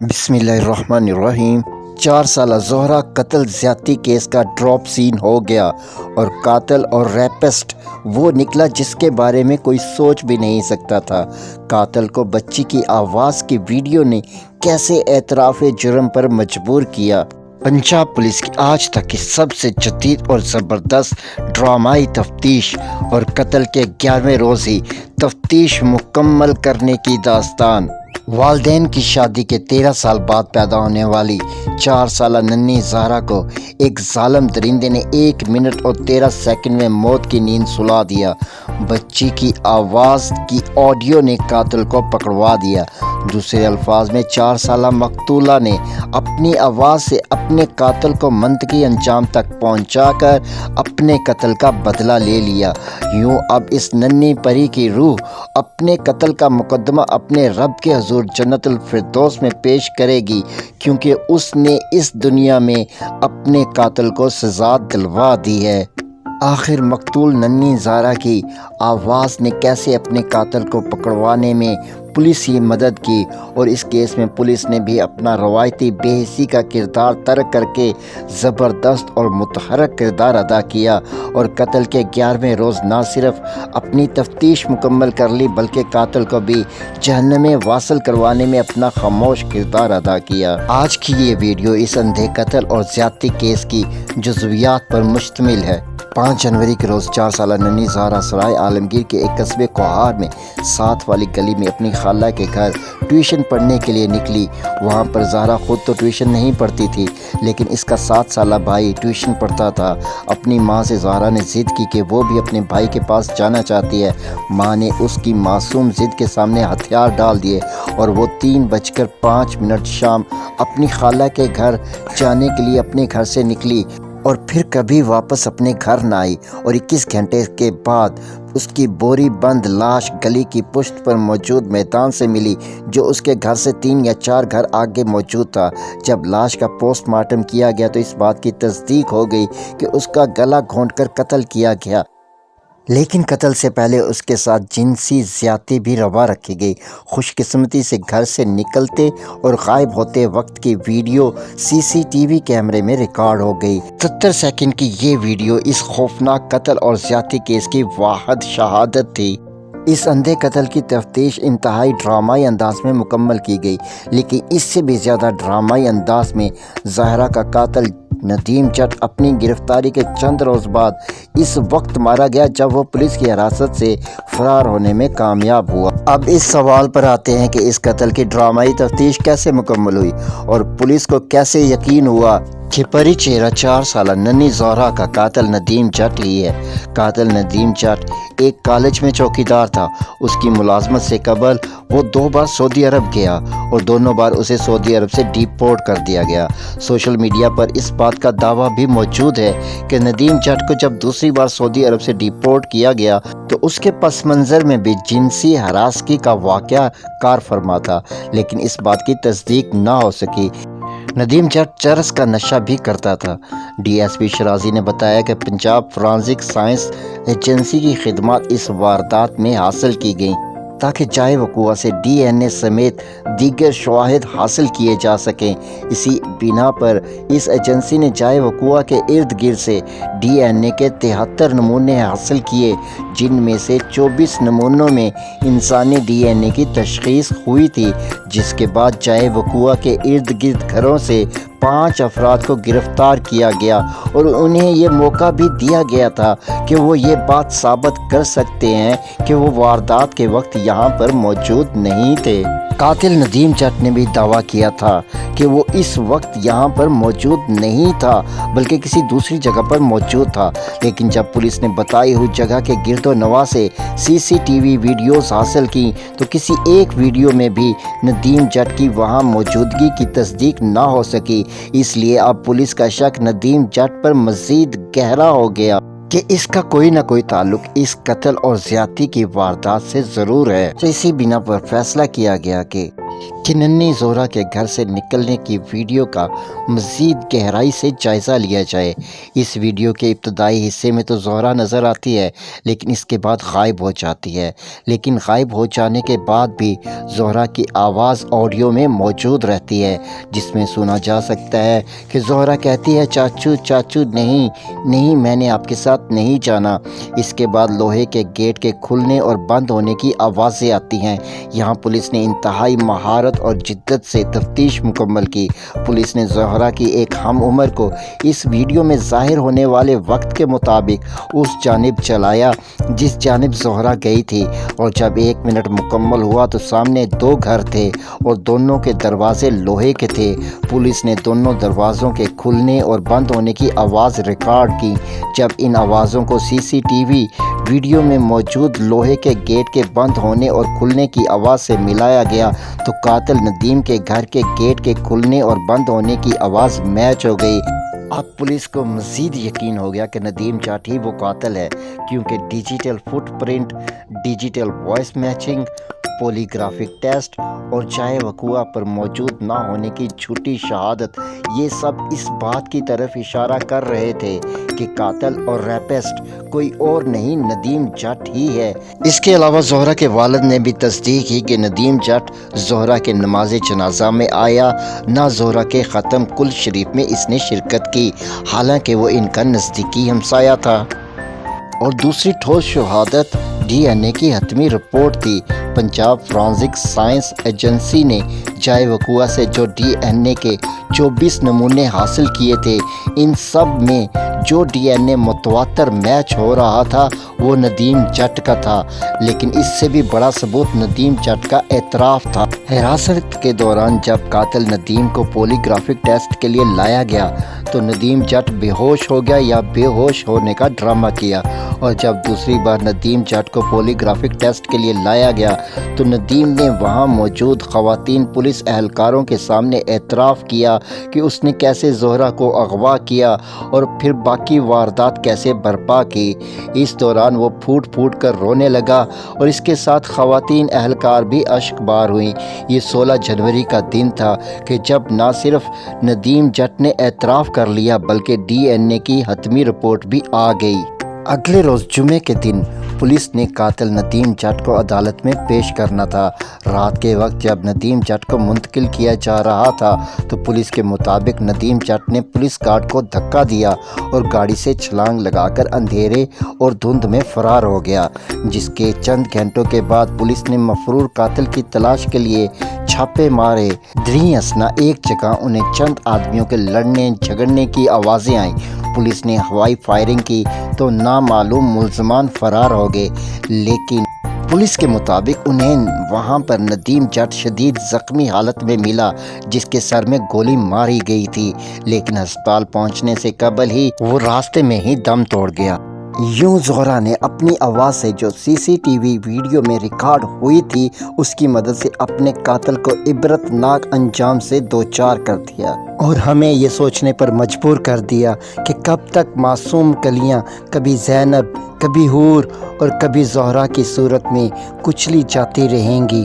بسم اللہ الرحمن الرحیم۔ 4 سالہ زہرا قتل زیادتی کیس کا ڈراپ سین ہو گیا اور قاتل اور ریپسٹ وہ نکلا جس کے بارے میں کوئی سوچ بھی نہیں سکتا تھا۔ قاتل کو بچی کی آواز کی ویڈیو نے کیسے اعتراف جرم پر مجبور کیا۔ پنجاب پولیس کی آج تک کی سب سے جدید اور زبردست ڈرامائی تفتیش اور قتل کے 11ویں روز ہی تفتیش مکمل کرنے کی داستان۔ والدین کی شادی کے 13 سال بعد پیدا ہونے والی 4 سالہ ننھی زہرا کو ایک ظالم درندے نے 1 منٹ اور 13 سیکنڈ میں موت کی نیند سلا دیا۔ بچی کی آواز کی آڈیو نے قاتل کو پکڑوا دیا۔ دوسرے الفاظ میں 4 سالہ مقتولہ نے اپنی آواز سے اپنے قاتل کو منطقی انجام تک پہنچا کر اپنے قتل کا بدلہ لے لیا۔ یوں اب اس ننھی پری کی روح اپنے قتل کا مقدمہ اپنے رب کے حضور جنت الفردوس میں پیش کرے گی، کیونکہ اس نے اس دنیا میں اپنے قاتل کو سزا دلوا دی ہے۔ آخر مقتول ننھی زہرا کی آواز نے کیسے اپنے قاتل کو پکڑوانے میں پولیس کی مدد کی، اور اس کیس میں پولیس نے بھی اپنا روایتی بے حسی کا کردار ترک کر کے زبردست اور متحرک کردار ادا کیا، اور قتل کے 11ویں روز نہ صرف اپنی تفتیش مکمل کر لی بلکہ قاتل کو بھی جہنم میں واصل کروانے میں اپنا خاموش کردار ادا کیا۔ آج کی یہ ویڈیو اس اندھے قتل اور زیادتی کیس کی جزویات پر مشتمل ہے۔ 5 جنوری کے روز 4 سالہ ننھی زہرا سرائے عالمگیر کے ایک قصبے کوہار میں ساتھ والی گلی میں اپنی خالہ کے گھر ٹیوشن پڑھنے کے لیے نکلی۔ وہاں پر زہرا خود تو ٹیوشن نہیں پڑھتی تھی، لیکن اس کا 7 سالہ بھائی ٹیوشن پڑھتا تھا۔ اپنی ماں سے زہرا نے ضد کی کہ وہ بھی اپنے بھائی کے پاس جانا چاہتی ہے۔ ماں نے اس کی معصوم ضد کے سامنے ہتھیار ڈال دیے اور وہ 3:05 شام اپنی خالہ کے گھر جانے کے لیے اپنے گھر سے نکلی اور پھر کبھی واپس اپنے گھر نہ آئی، اور 21 گھنٹے کے بعد اس کی بوری بند لاش گلی کی پشت پر موجود میدان سے ملی، جو اس کے گھر سے 3 یا 4 گھر آگے موجود تھا۔ جب لاش کا پوسٹ مارٹم کیا گیا تو اس بات کی تصدیق ہو گئی کہ اس کا گلا گھونٹ کر قتل کیا گیا، لیکن قتل سے پہلے اس کے ساتھ جنسی زیادتی بھی روا رکھی گئی۔ خوش قسمتی سے گھر سے نکلتے اور غائب ہوتے وقت کی ویڈیو CCTV کیمرے میں ریکارڈ ہو گئی۔ 70 سیکنڈ کی یہ ویڈیو اس خوفناک قتل اور زیادتی کیس کی واحد شہادت تھی۔ اس اندھے قتل کی تفتیش انتہائی ڈرامائی انداز میں مکمل کی گئی، لیکن اس سے بھی زیادہ ڈرامائی انداز میں زہرا کا قاتل ندیم جٹ اپنی گرفتاری کے چند روز بعد اس وقت مارا گیا جب وہ پولیس کی حراست سے فرار ہونے میں کامیاب ہوا۔ اب اس سوال پر آتے ہیں کہ اس قتل کی ڈرامائی تفتیش کیسے مکمل ہوئی اور پولیس کو کیسے یقین ہوا کہ پری چہرہ 4 سالہ ننھی زہرا کا قاتل ندیم جٹ ہی ہے۔ قاتل ندیم جٹ ایک کالج میں چوکیدار تھا۔ اس کی ملازمت سے قبل وہ 2 بار سعودی عرب گیا اور دونوں بار اسے سعودی عرب سے ڈیپورٹ کر دیا گیا۔ سوشل میڈیا پر اس بات کا دعویٰ بھی موجود ہے کہ ندیم جٹ کو جب دوسری بار سعودی عرب سے ڈیپورٹ کیا گیا تو اس کے پس منظر میں بھی جنسی ہراسگی کا واقعہ کار فرما تھا، لیکن اس بات کی تصدیق نہ ہو سکی۔ ندیم جٹ چرس کا نشہ بھی کرتا تھا۔ DSP شرازی نے بتایا کہ پنجاب فورینسک سائنس ایجنسی کی خدمات اس واردات میں حاصل کی گئیں تاکہ جائے وقوع سے DNA سمیت دیگر شواہد حاصل کیے جا سکیں۔ اسی بنا پر اس ایجنسی نے جائے وقوع کے ارد گرد سے DNA کے 73 نمونے حاصل کیے، جن میں سے 24 نمونوں میں انسانی DNA کی تشخیص ہوئی تھی، جس کے بعد جائے وقوع کے ارد گرد گھروں سے 5 افراد کو گرفتار کیا گیا اور انہیں یہ موقع بھی دیا گیا تھا کہ وہ یہ بات ثابت کر سکتے ہیں کہ وہ واردات کے وقت یہاں پر موجود نہیں تھے۔ قاتل ندیم جٹ نے بھی دعویٰ کیا تھا کہ وہ اس وقت یہاں پر موجود نہیں تھا بلکہ کسی دوسری جگہ پر موجود تھا، لیکن جب پولیس نے بتائی ہوئی جگہ کے گرد و نواح سے CCTV ویڈیوز حاصل کی تو کسی ایک ویڈیو میں بھی ندیم جٹ کی وہاں موجودگی کی تصدیق نہ ہو سکی۔ اس لیے اب پولیس کا شک ندیم جٹ پر مزید گہرا ہو گیا کہ اس کا کوئی نہ کوئی تعلق اس قتل اور زیادتی کی واردات سے ضرور ہے۔ تو اسی بنا پر فیصلہ کیا گیا کہ کہ ننھی زہرا کے گھر سے نکلنے کی ویڈیو کا مزید گہرائی سے جائزہ لیا جائے۔ اس ویڈیو کے ابتدائی حصے میں تو زہرا نظر آتی ہے لیکن اس کے بعد غائب ہو جاتی ہے، لیکن غائب ہو جانے کے بعد بھی زہرا کی آواز آڈیو میں موجود رہتی ہے، جس میں سنا جا سکتا ہے کہ زہرا کہتی ہے چاچو چاچو نہیں میں نے آپ کے ساتھ نہیں جانا۔ اس کے بعد لوہے کے گیٹ کے کھلنے اور بند ہونے کی آوازیں آتی ہیں۔ یہاں پولیس نے انتہائی مہارت اور جدت سے تفتیش مکمل کی۔ پولیس نے زہرا کی ایک ہم عمر کو اس ویڈیو میں ظاہر ہونے والے وقت کے مطابق اس جانب چلایا جس جانب زہرا گئی تھی، اور جب 1 منٹ مکمل ہوا تو سامنے 2 گھر تھے اور دونوں کے دروازے لوہے کے تھے۔ پولیس نے دونوں دروازوں کے کھلنے اور بند ہونے کی آواز ریکارڈ کی۔ جب ان آوازوں کو سی سی ٹی وی ویڈیو میں موجود لوہے کے گیٹ کے بند ہونے اور کھلنے کی آواز سے ملایا گیا تو قاتل ندیم کے گھر کے گیٹ کے کھلنے اور بند ہونے کی آواز میچ ہو گئی۔ اب پولیس کو مزید یقین ہو گیا کہ ندیم جٹ ہی وہ قاتل ہے، کیونکہ digital footprint, digital voice matching, polygraphic test اور جائے وقوع پر موجود نہ ہونے کی جھوٹی شہادت، یہ سب اس بات کی طرف اشارہ کر رہے تھے کہ قاتل اور ریپسٹ کوئی اور نہیں ندیم جٹ ہی ہے۔ اس کے علاوہ زہرا کے والد نے بھی تصدیق کی کہ ندیم جٹ زہرا کے نماز جنازہ میں آیا، نہ زہرا کے ختم کل شریف میں اس نے شرکت کی، حالانکہ وہ ان کا نزدیکی ہمسایہ تھا۔ اور دوسری ٹھوس شہادت ڈی این اے کی حتمی رپورٹ تھی۔ پنجاب فورینسک سائنس ایجنسی نے جائے وقوع سے جو ڈی این اے کے 24 نمونے حاصل کیے تھے، ان سب میں جو ڈی این اے متواتر میچ ہو رہا تھا وہ ندیم جٹ کا تھا، لیکن اس سے بھی بڑا ثبوت ندیم جٹ کا اعتراف تھا۔ حراست کے دوران جب قاتل ندیم کو پولی گرافک ٹیسٹ کے لیے لایا گیا تو ندیم جٹ بے ہوش ہو گیا یا بے ہوش ہونے کا ڈرامہ کیا، اور جب دوسری بار ندیم جٹ کو پولی گرافک ٹیسٹ کے لیے لایا گیا تو ندیم نے وہاں موجود خواتین پولیس اہلکاروں کے سامنے اعتراف کیا کہ اس نے کیسے زہرا کو اغوا کیا اور پھر باقی واردات کیسے برپا کی۔ اس دوران وہ پھوٹ پھوٹ کر رونے لگا اور اس کے ساتھ خواتین اہلکار بھی اشک بار ہوئیں۔ یہ 16 جنوری کا دن تھا کہ جب نہ صرف ندیم جٹ نے اعتراف کر لیا بلکہ ڈی این اے کی حتمی رپورٹ بھی آ گئی۔ اگلے روز جمعے کے دن پولیس نے قاتل ندیم جٹ کو عدالت میں پیش کرنا تھا۔ رات کے وقت جب ندیم جٹ کو منتقل کیا جا رہا تھا تو پولیس کے مطابق ندیم جٹ نے پولیس گارڈ کو دھکا دیا اور گاڑی سے چھلانگ لگا کر اندھیرے اور دھند میں فرار ہو گیا، جس کے چند گھنٹوں کے بعد پولیس نے مفرور قاتل کی تلاش کے لیے چھاپے مارے۔ دریں اثنا ایک جگہ انہیں چند آدمیوں کے لڑنے جھگڑنے کی آوازیں آئیں۔ پولیس نے ہوائی فائرنگ کی تو نامعلوم ملزمان فرار ہو گئے، لیکن پولیس کے مطابق انہیں وہاں پر ندیم جٹ شدید زخمی حالت میں ملا، جس کے سر میں گولی ماری گئی تھی، لیکن ہسپتال پہنچنے سے قبل ہی وہ راستے میں ہی دم توڑ گیا۔ یوں زہرا نے اپنی آواز سے جو سی سی ٹی وی ویڈیو میں ریکارڈ ہوئی تھی اس کی مدد سے اپنے قاتل کو عبرتناک انجام سے دوچار کر دیا، اور ہمیں یہ سوچنے پر مجبور کر دیا کہ کب تک معصوم کلیاں کبھی زینب، کبھی حور اور کبھی زہرا کی صورت میں کچلی جاتی رہیں گی۔